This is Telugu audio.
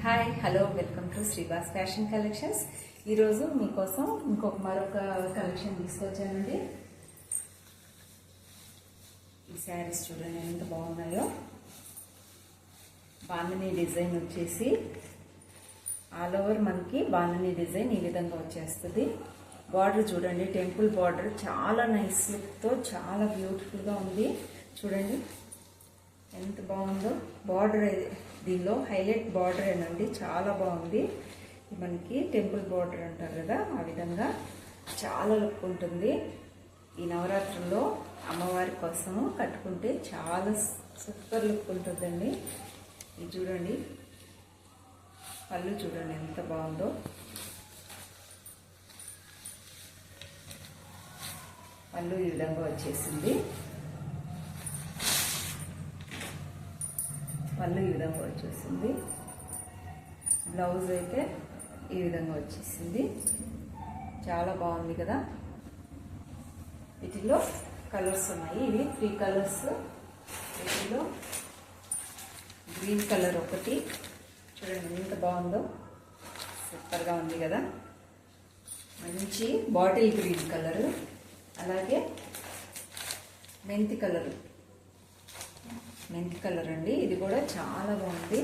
Hi hello welcome to Srivas fashion collections. ఈరోజు మీకోసం మరొక కలెక్షన్ తీసుకొచ్చానండి. ఈ శారీస్ చూడండి ఎంత బాగున్నాయో. బాందిని డిజైన్ వచ్చేసి ఆల్ ఓవర్ మనకి బాందిని డిజైన్ ఈ విధంగా వచ్చేస్తుంది. బార్డర్ చూడండి, టెంపుల్ బార్డర్ చాలా నైస్ లుక్తో చాలా బ్యూటిఫుల్గా ఉంది. చూడండి ఎంత బాగుందో. బార్డర్ దీనిలో హైలైట్ బార్డర్ ఏనండి, చాలా బాగుంది. మనకి టెంపుల్ బార్డర్ అంటారు కదా, ఆ విధంగా చాలా లుక్ ఉంటుంది. ఈ నవరాత్రుల్లో అమ్మవారి కోసము కట్టుకుంటే చాలా సూపర్ లుక్ ఉంటుందండి. ఇది చూడండి, పళ్ళు చూడండి ఎంత బాగుందో. పళ్ళు ఈ విధంగా వచ్చేసింది. పళ్ళు ఈ విధంగా వచ్చేసింది. బ్లౌజ్ అయితే ఈ విధంగా వచ్చేసింది. చాలా బాగుంది కదా. వీటిలో కలర్స్ ఉన్నాయి, ఇవి 3 కలర్స్. వీటిలో గ్రీన్ కలర్ ఒకటి చూడండి ఎంత బాగుందో, సూపర్గా ఉంది కదా. మంచి బాటిల్ గ్రీన్ కలరు, అలాగే మెంతి కలర్ అండి, ఇది కూడా చాలా బాగుంది.